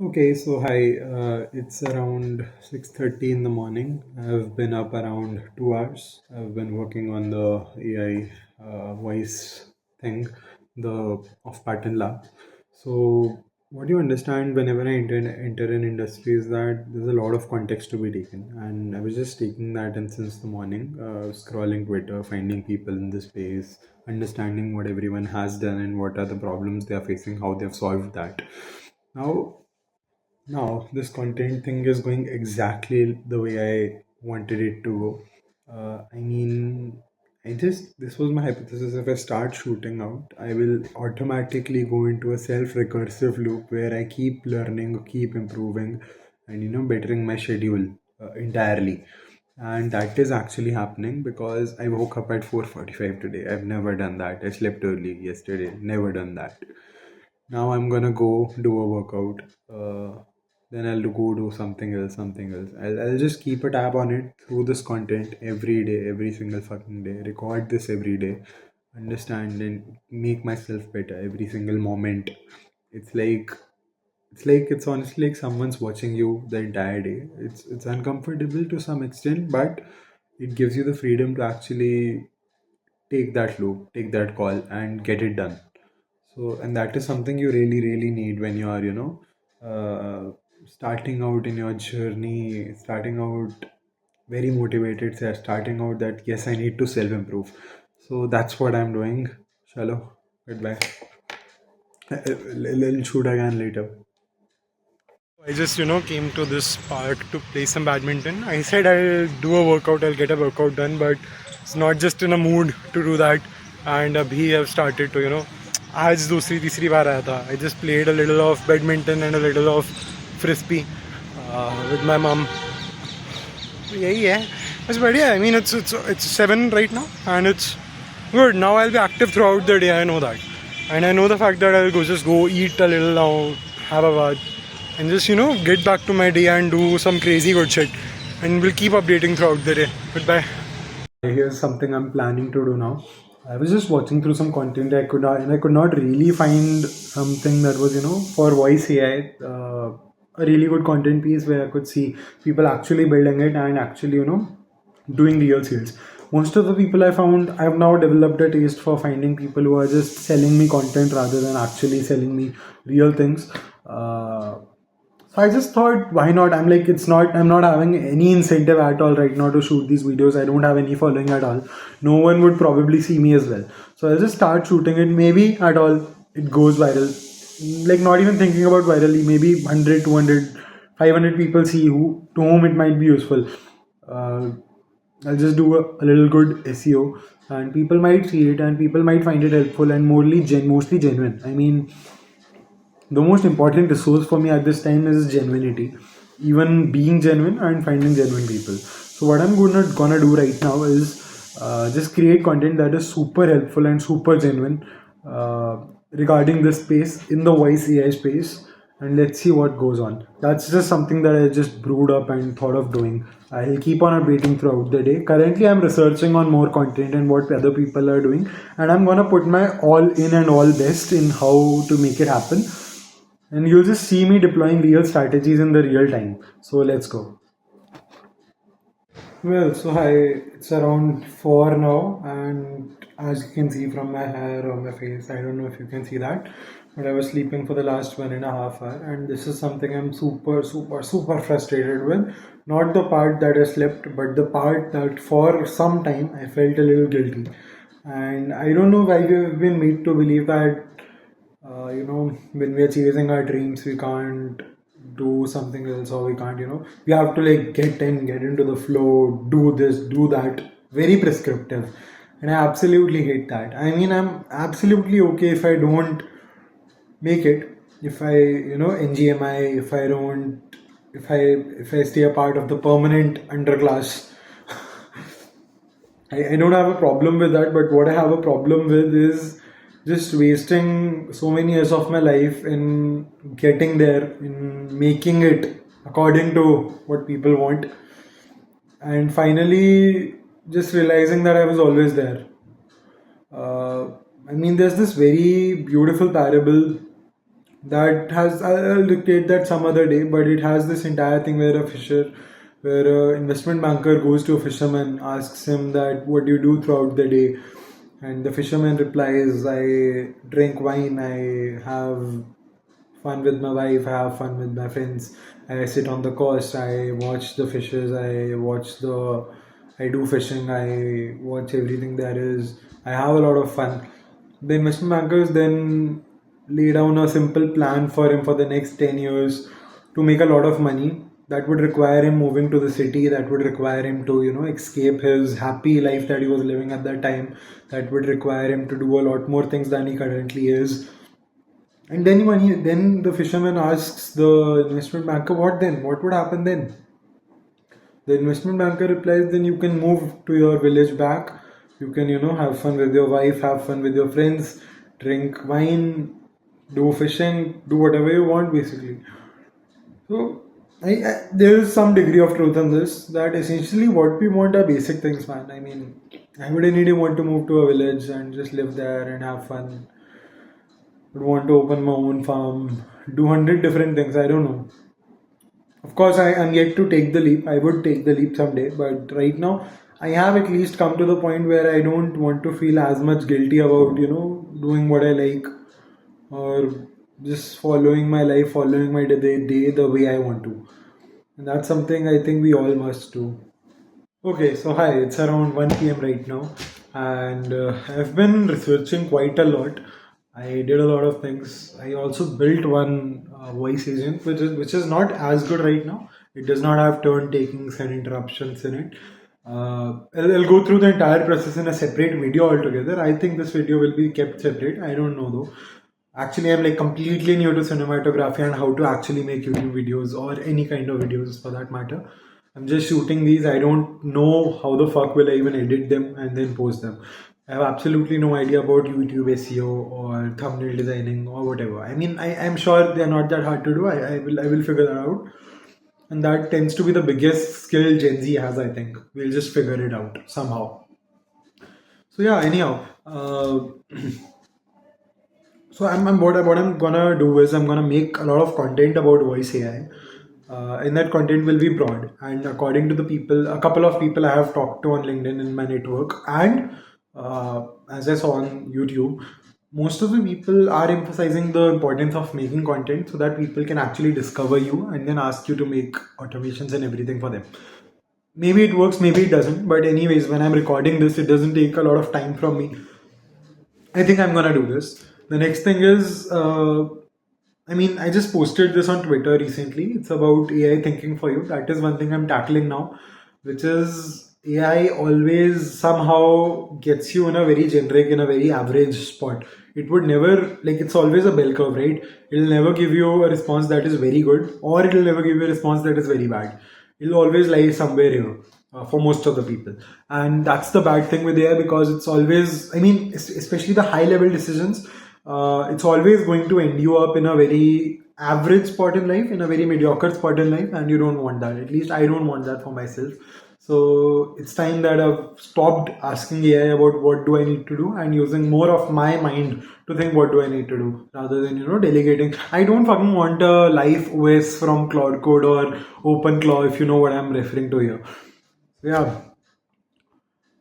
Okay, so hi. It's around 6:30 in the morning. I've been up around 2 hours. I've been working on the AI voice thing, the of pattern lab. So what you understand whenever I enter an industry is that there's a lot of context to be taken, and I was just taking that in since the morning, scrolling Twitter, finding people in the space, understanding what everyone has done and what are the problems they are facing, how they've solved that. Now, this content thing is going exactly the way I wanted it to go. This was my hypothesis. If I start shooting out, I will automatically go into a self recursive loop where I keep learning, keep improving, and bettering my schedule entirely. And that is actually happening because I woke up at 4:45 today. I've never done that. I slept early yesterday. Never done that. Now I'm gonna go do a workout. Then I'll go do something else, something else. I'll just keep a tab on it through this content every day, every single fucking day. Record this every day. Understand and make myself better every single moment. It's like it's honestly like someone's watching you the entire day. It's uncomfortable to some extent, but it gives you the freedom to actually take that loop, take that call, and get it done. So, and that is something you really, really need when you are, starting out in your journey, starting out very motivated, starting out that, yes, I need to self improve. So, that's what I'm doing. Shalom. Goodbye. I'll shoot again later. I just, came to this park to play some badminton. I said I'll do a workout, I'll get a workout done, but it's not just in a mood to do that. And abhi I've started to, आज दूसरी तीसरी बार आया था. I just played a little of badminton and a little of frisbee with my mom. यही है. It's बढ़िया. I mean, it's 7 right now, and it's good. Now I'll be active throughout the day. I know that, and I know the fact that I'll go eat a little now, have a bath, and just get back to my day and do some crazy good shit. And we'll keep updating throughout the day. Goodbye. Here's something I'm planning to do now. I was just watching through some content I could not really find something that was for voice AI, a really good content piece where I could see people actually building it and actually doing real sales. Most of the people I found, I've now developed a taste for finding people who are just selling me content rather than actually selling me real things. So I just thought, why not? I'm not having any incentive at all right now to shoot these videos. I don't have any following at all. No one would probably see me as well. So I'll just start shooting it. Maybe at all it goes viral. Like not even thinking about virally. Maybe 100, 200, 500 people see to whom it might be useful. Uh, I'll just do a little good SEO and people might see it and people might find it helpful and mostly genuine. I mean, the most important resource for me at this time is genuinity, even being genuine and finding genuine people. So what I'm gonna do right now is just create content that is super helpful and super genuine regarding this space in the voice AI space, and let's see what goes on. That's just something that I just brewed up and thought of doing. I'll keep on updating throughout the day. Currently, I'm researching on more content and what other people are doing, and I'm gonna put my all in and all best in how to make it happen, and you'll just see me deploying real strategies in the real time. So let's go. Well, so hi, it's around 4 now, and as you can see from my hair or my face, I don't know if you can see that, but I was sleeping for the last 1.5 hours, and this is something I'm super, super, super frustrated with. Not the part that I slept, but the part that for some time I felt a little guilty. And I don't know why we've been made to believe that when we are chasing our dreams we can't do something else, or we can't we have to like get into the flow, do this, do that, very prescriptive. And I absolutely hate that. I mean, I'm absolutely okay if I don't make it, if I NGMI, if I don't, if I stay a part of the permanent underclass. I don't have a problem with that, but what I have a problem with is just wasting so many years of my life in getting there, in making it according to what people want, and finally just realizing that I was always there. Uh, I mean, there's this very beautiful parable that has, I'll dictate that some other day, but it has this entire thing where a investment banker goes to a fisherman, asks him that what do you do throughout the day, and the fisherman replies, I drink wine, I have fun with my wife, I have fun with my friends, I sit on the coast, I watch the fishes, I do fishing, I watch everything there is, I have a lot of fun. The investment bankers then lay down a simple plan for him for the next 10 years to make a lot of money. That would require him moving to the city, that would require him to, escape his happy life that he was living at that time, that would require him to do a lot more things than he currently is. And then then the fisherman asks the investment banker, what then? What would happen then? The investment banker replies, then you can move to your village back. You can, have fun with your wife, have fun with your friends, drink wine, do fishing, do whatever you want basically. So there is some degree of truth in this, that essentially what we want are basic things, man. I mean, I would really want to move to a village and just live there and have fun. Would want to open my own farm, do 100 different things. I don't know. Of course, I am yet to take the leap. I would take the leap someday, but right now, I have at least come to the point where I don't want to feel as much guilty about, doing what I like, or just following my life, following my day the way I want to. And that's something I think we all must do. Okay, so hi, it's around 1 p.m. right now, and I've been researching quite a lot. I did a lot of things. I also built one voice agent, which is not as good right now. It does not have turn takings and interruptions in it. I'll go through the entire process in a separate video altogether. I think this video will be kept separate. I don't know though. Actually, I'm like completely new to cinematography and how to actually make YouTube videos or any kind of videos for that matter. I'm just shooting these. I don't know how the fuck will I even edit them and then post them. I have absolutely no idea about YouTube SEO or thumbnail designing or whatever. I mean, I'm sure they're not that hard to do. I will figure that out. And that tends to be the biggest skill Gen Z has, I think. We'll just figure it out somehow. So yeah, anyhow, so what I'm gonna do is I'm gonna make a lot of content about voice AI, and that content will be broad. And according to the people, a couple of people I have talked to on LinkedIn in my network, and as I saw on YouTube, most of the people are emphasizing the importance of making content so that people can actually discover you and then ask you to make automations and everything for them. Maybe it works, maybe it doesn't. But anyways, when I'm recording this, it doesn't take a lot of time from me. I think I'm gonna do this. The next thing is, I mean, I just posted this on Twitter recently. It's about AI thinking for you. That is one thing I'm tackling now, which is AI always somehow gets you in a very generic, in a very average spot. It would never, like, it's always a bell curve, right? It'll never give you a response that is very good, or it'll never give you a response that is very bad. It'll always lie somewhere here for most of the people. And that's the bad thing with AI, because it's always, I mean, especially the high level decisions, it's always going to end you up in a very average spot in life, in a very mediocre spot in life, and you don't want that. At least I don't want that for myself. So it's time that I've stopped asking AI about what do I need to do and using more of my mind to think what do I need to do, rather than delegating. I don't fucking want a life OS from Cloud Code or OpenClaw, if you know what I'm referring to here. Yeah.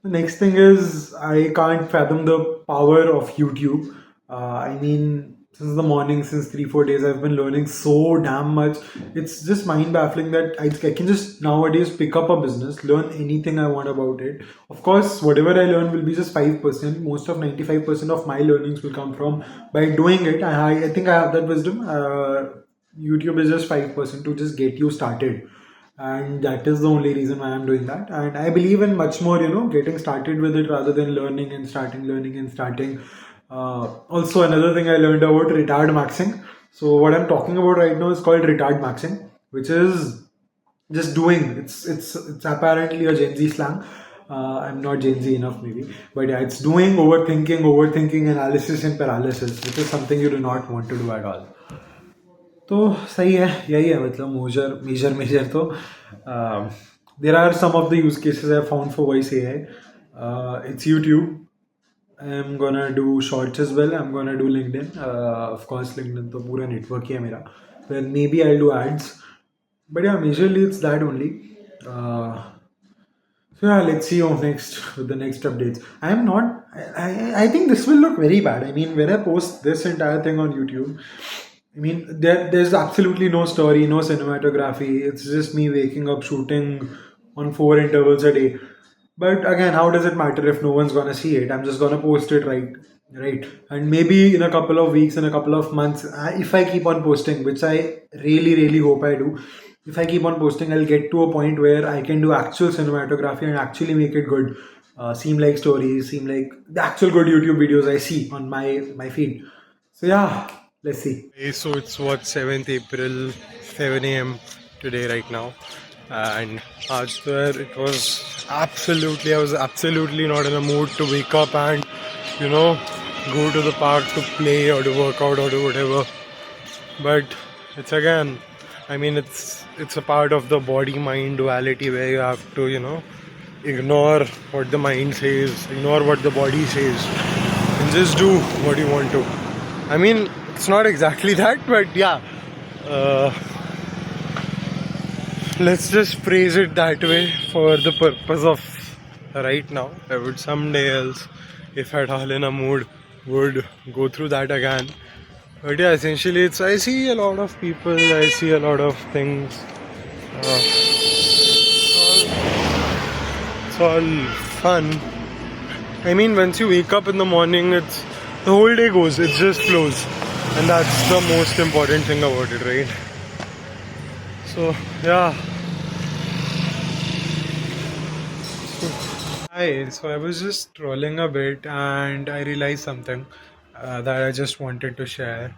The next thing is, I can't fathom the power of YouTube. I mean, since the morning, since 3 4 days, I've been learning so damn much. It's just mind baffling that I can just nowadays pick up a business, learn anything I want about it. Of course, whatever I learn will be just 5%. Most of 95% of my learnings will come from by doing it. I think I have that wisdom. YouTube is just 5% to just get you started, and that is the only reason why I'm doing that. And I believe in much more, getting started with it rather than learning and starting. Also, another thing I learned about retard maxing. So what I'm talking about right now is called retard maxing, which is just doing. It's apparently a Gen Z slang. I'm not Gen Z enough, maybe, but yeah, it's doing, overthinking, analysis and paralysis, which is something you do not want to do at all. तो सही है, यही है मतलब major major तो there are some of the use cases I found for voice AI. It's YouTube. I'm gonna do shorts as well. I'm gonna do LinkedIn. Of course, LinkedIn तो पूरा network ही है मेरा. Then maybe I'll do ads. But yeah, majorly it's that only. Uh, so yeah, let's see how next with the next updates. I am not. I think this will look very bad. I mean, when I post this entire thing on YouTube, I mean, there's absolutely no story, no cinematography. It's just me waking up, shooting on 4 intervals a day. But again, how does it matter if no one's gonna see it? I'm just gonna post it, right. And maybe in a couple of weeks, in a couple of months, if I keep on posting, which I really, really hope I do, if I keep on posting, I'll get to a point where I can do actual cinematography and actually make it good. Seem like stories, seem like the actual good YouTube videos I see on my feed. So yeah, let's see. Okay, so it's what 7th April, 7 a.m. today right now, and आज it was absolutely, I was absolutely not in a mood to wake up and you know go to the park to play or to work out or do whatever. But it's again, I mean it's a part of the body mind duality where you have to ignore what the mind says, ignore what the body says, and just do what you want to. I mean, it's not exactly that, but yeah. Uh, let's just phrase it that way for the purpose of right now. I would someday else, if at all in a mood, would go through that again. But yeah, essentially, I see a lot of people, I see a lot of things. It's all fun. I mean, once you wake up in the morning, it's the whole day goes. It just flows, and that's the most important thing about it, right? So yeah. Hi, so I was just scrolling a bit and I realized something that I just wanted to share.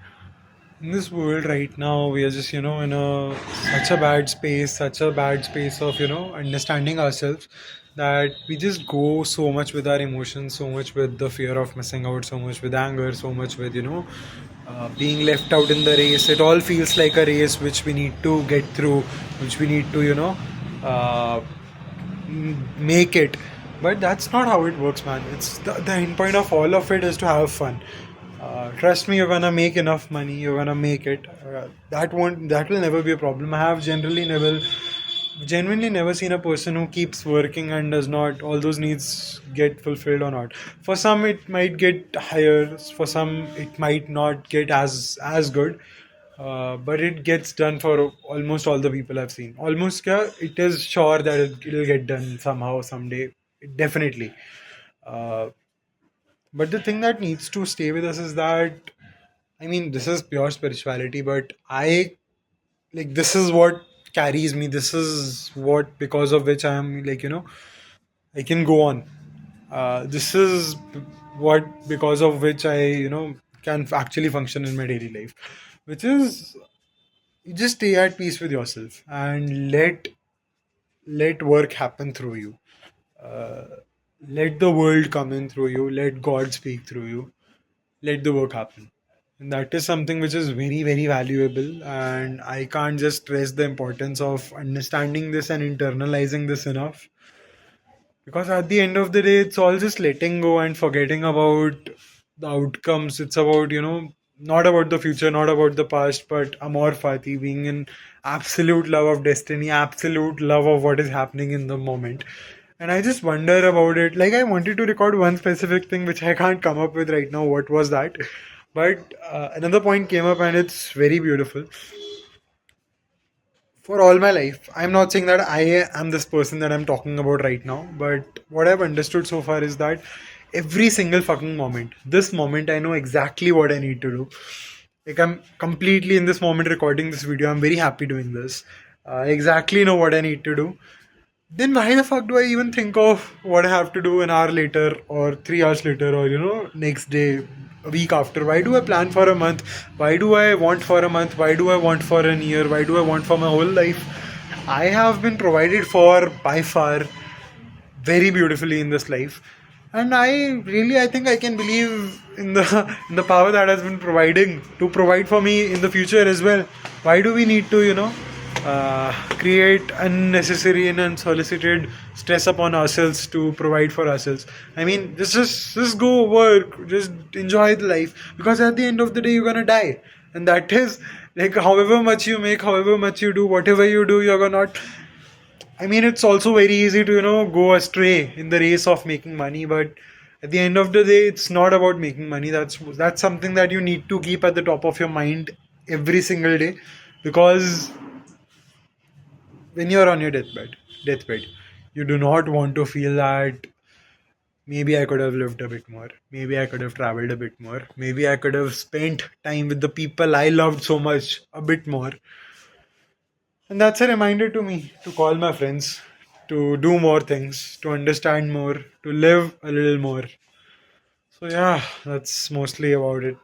In this world right now, we are just, in such a bad space, such a bad space of, understanding ourselves that we just go so much with our emotions, so much with the fear of missing out, so much with anger, so much with, being left out in the race. It all feels like a race which we need to get through, which we need to, uh, make it. But that's not how it works, man. It's the end point of all of it is to have fun. Trust me, you're gonna make enough money, you're gonna make it. That will never be a problem. I have genuinely never seen a person who keeps working and does not all those needs get fulfilled or not. For some it might get higher, for some it might not get as good, but it gets done for almost all the people I've seen. Almost, it is sure that it'll get done somehow, someday. Definitely. Uh, but the thing that needs to stay with us is that, I mean, this is pure spirituality, but this is what carries me. This is what, because of which I am, I can go on. This is what, because of which I, can actually function in my daily life, which is you just stay at peace with yourself and let work happen through you. uh, Let the world come in through you, let God speak through you, let the work happen. And that is something which is very, very valuable, and I can't just stress the importance of understanding this and internalizing this enough, because at the end of the day it's all just letting go and forgetting about the outcomes. It's about, not about the future, not about the past, but amor fati, being in absolute love of destiny, absolute love of what is happening in the moment. And I just wonder about it. Like, I wanted to record one specific thing which I can't come up with right now what was that, but another point came up and it's very beautiful. For all my life, I'm not saying that I am this person that I'm talking about right now, but what I've understood so far is that every single fucking moment, this moment, I know exactly what I need to do. Like, I'm completely in this moment recording this video. I'm very happy doing this. I exactly know what I need to do. Then why the fuck do I even think of what I have to do an hour later or 3 hours later or next day, a week after? Why do I plan for a month? Why do I want for a month? Why do I want for a year? Why do I want for my whole life? I have been provided for by far very beautifully in this life, and I think I can believe in the in the power that has been providing to provide for me in the future as well. Why do we need to create unnecessary and unsolicited stress upon ourselves to provide for ourselves. I mean, just go work, just enjoy the life, because at the end of the day you're gonna die, and that is like however much you make, however much you do, whatever you do, you're gonna not. I mean, it's also very easy to go astray in the race of making money, but at the end of the day, it's not about making money. That's something that you need to keep at the top of your mind every single day, because when you're on your deathbed, you do not want to feel that maybe I could have lived a bit more, maybe I could have traveled a bit more, maybe I could have spent time with the people I loved so much a bit more. And that's a reminder to me to call my friends, to do more things, to understand more, to live a little more. So yeah, that's mostly about it.